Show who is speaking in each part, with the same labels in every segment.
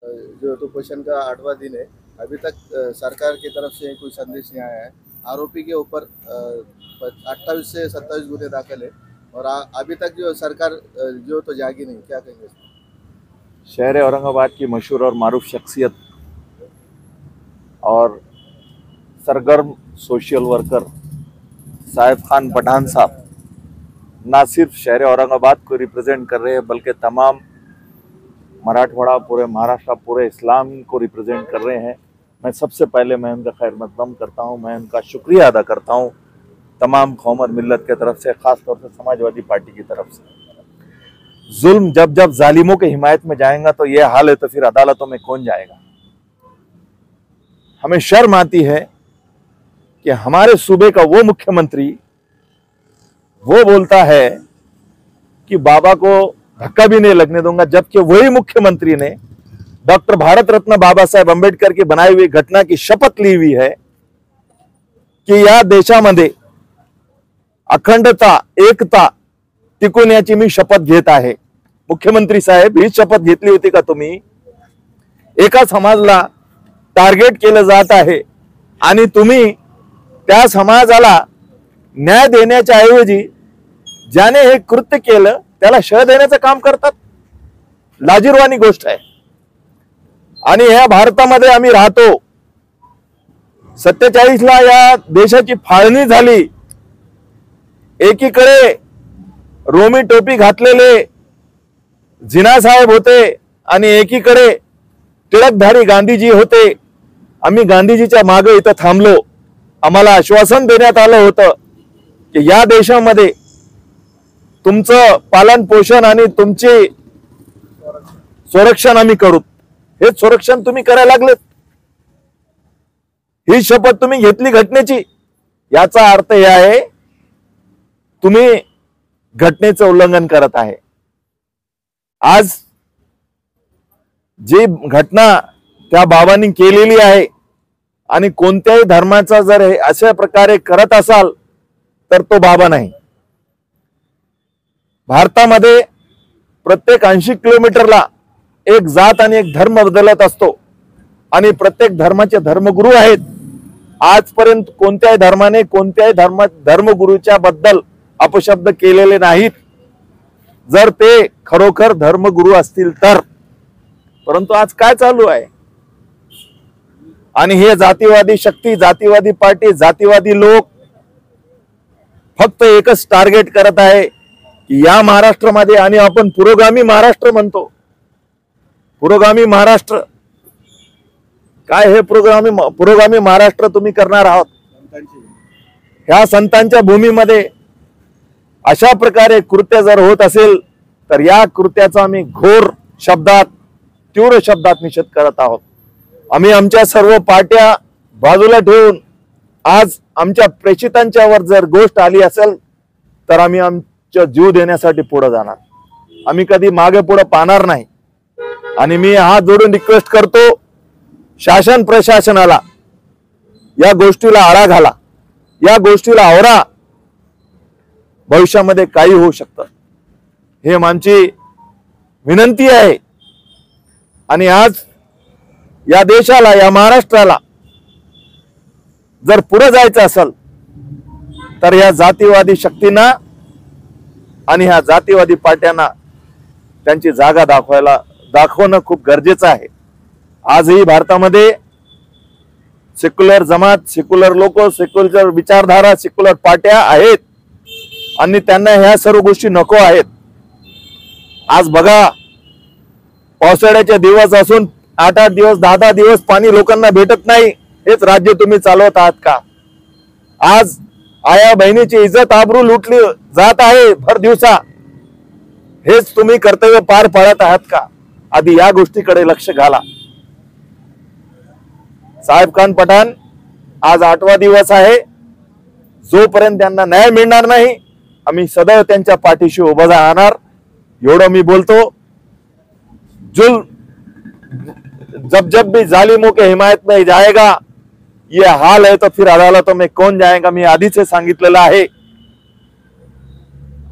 Speaker 1: जो तो पोषण का 8वां दिन है। अभी तक सरकार की तरफ से कोई संदेश नहीं आया है। आरोपी के ऊपर 28 से 27 गुने दाखिल है और अभी तक जो सरकार जो तो जागी नहीं। क्या कहेंगे?
Speaker 2: शहर औरंगाबाद की मशहूर और मारूफ शख्सियत और सरगर्म सोशल वर्कर साहिब खान पठान साहब ना सिर्फ शहर औरंगाबाद को रिप्रेजेंट कर रहे हैं बल्कि तमाम मराठवाड़ा, पूरे महाराष्ट्र, पूरे इस्लाम को रिप्रेजेंट कर रहे हैं। मैं सबसे पहले उनका खैर मकदम करता हूं। मैं उनका शुक्रिया अदा करता हूं तमाम कौम और मिल्लत की तरफ से, खास तौर से समाजवादी पार्टी की तरफ से। जुल्म जब जब जालिमों के हिमायत में जाएगा तो ये हाल है तो फिर अदालतों में कौन जाएगा। हमें शर्म आती है कि हमारे सूबे का वो मुख्यमंत्री वो बोलता है कि बाबा को धक्का भी नहीं लगने दूंगा, जबकि वही मुख्यमंत्री ने डॉक्टर भारत रत्न बाबा साहेब आंबेडकर की बनाई हुई घटना की शपथ ली हुई है की या देशामध्ये अखंडता, एकता टिकून याची मी शपथ घेत आहे। मुख्यमंत्री साहेब ही शपथ घेतली होती का तुम्ही? एका समाजाला टार्गेट केलं जात आहे आणि तुम्ही त्या समाजाला न्याय देण्याच्या ऐवजी ज्याने हे कृत्य केलं त्याला शह देण्याचं काम करतात। लाजिरवाणी गोष्ट आहे। आणि ह्या भारतामध्ये आम्ही राहतो। 47 ला या देशाची फाळणी झाली। एकीकडे रोमी टोपी घातलेले जिना साहेब होते आणि एकीकडे टिळकधारी गांधीजी होते। आम्ही गांधीजीच्या मागे इथं थांबलो। आम्हाला आश्वासन देण्यात आलं होतं की या देशामध्ये तुमचं पालन पोषण आणि तुमचे संरक्षण आम्ही करू। हे संरक्षण तुम्ही करायला लागलेत। ही शपथ तुम्ही घेतली घटनेची, याचा अर्थ हे आहे तुम्ही घटनेचं उल्लंघन करत आहे। आज जी घटना त्या बाबांनी केलेली आहे आणि कोणत्याही धर्माचा जर अशा प्रकारे करत असाल तर तो बाबा नाही। भारतामध्ये प्रत्येक 80 किलोमीटरला एक जात आणि एक धर्म बदलत असतो आणि प्रत्येक धर्माचे धर्मगुरू आहेत। आजपर्यंत कोणत्याही धर्माने कोणत्याही धर्मगुरूच्या बद्दल अपशब्द केलेले नाहीत, जर ते खरोखर धर्मगुरू असतील तर। परंतु आज काय चालू आहे? आणि हे जातीवादी शक्ती, जातीवादी पार्टी, जातीवादी लोक फक्त एकच टार्गेट करत आहे की या महाराष्ट्रामध्ये, आणि आपण पुरोगामी महाराष्ट्र म्हणतो। पुरोगामी महाराष्ट्र काय? हे पुरोगामी महाराष्ट्र तुम्ही करणार आहात। ह्या संतांच्या भूमीमध्ये अशा प्रकारे कृत्य जर होत असेल तर या कृत्याचा आम्ही घोर शब्दात, तीव्र शब्दात निषेध करत आहोत। आम्ही आमच्या सर्व पार्ट्या बाजूला ठेवून आज आमच्या प्रेषितांच्यावर जर गोष्ट आली असेल तर आम्ही आमचा जीव देण्यासाठी पुढे जाणार। आम्ही कधी मागे पुढे पाहणार नाही। आणि मी हात जोडून रिक्वेस्ट करतो शासन प्रशासनाला या गोष्टीला आळा घाला, या गोष्टीला आवरा। भविष्यामध्ये काही होऊ शकतं हे आमची विनंती आहे। आणि आज या देशाला, या महाराष्ट्राला जर पुढे जायचं असेल तर या जातीवादी शक्तींना आणि ह्या जातीवादी पार्ट्यांना त्यांची जागा दाखवणं खूप गरजेचं आहे। आजही भारतामध्ये सेक्युलर जमात, सेक्युलर लोक, सेक्युलर विचारधारा, सेक्युलर पार्ट्या आहेत आणि त्यांना ह्या सर्व गोष्टी नको आहेत। आज बघा, पावसाळ्याचे दिवस असून 8-8 दिवस, 10-10 दिवस पाणी लोकांना भेटत नाही। हेच राज्य तुम्ही चालवत आहात का? आज आया बहिणीची इज्जत आबरू लुटली जात आहे भर दिवसा। हेच तुम्ही कर्तव्य पार पाडत आहात का? आधी या गोष्टीकडे लक्ष घाला। साहेब खान पठाण आज 8वां दिवस आहे। जोपर्यंत त्यांना न्याय मिळणार नाही आम्ही सदैव त्यांच्या पाठीशी उभं राहणार, एवढं मी बोलतो। जब जब भी जालिमों के हिमायत में जाएगा ये हाल है तो फिर अदालतों में कौन जाएगा। मैं आदि से सांगितलेलं आहे।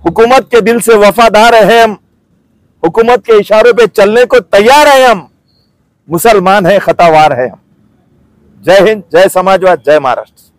Speaker 2: हुकूमत के दिल से वफादार है हम, हुकूमत के इशारों पे चलने को तैयार है हम। मुसलमान है, खतावार है हम। जय हिंद, जय समाजवाद, जय महाराष्ट्र।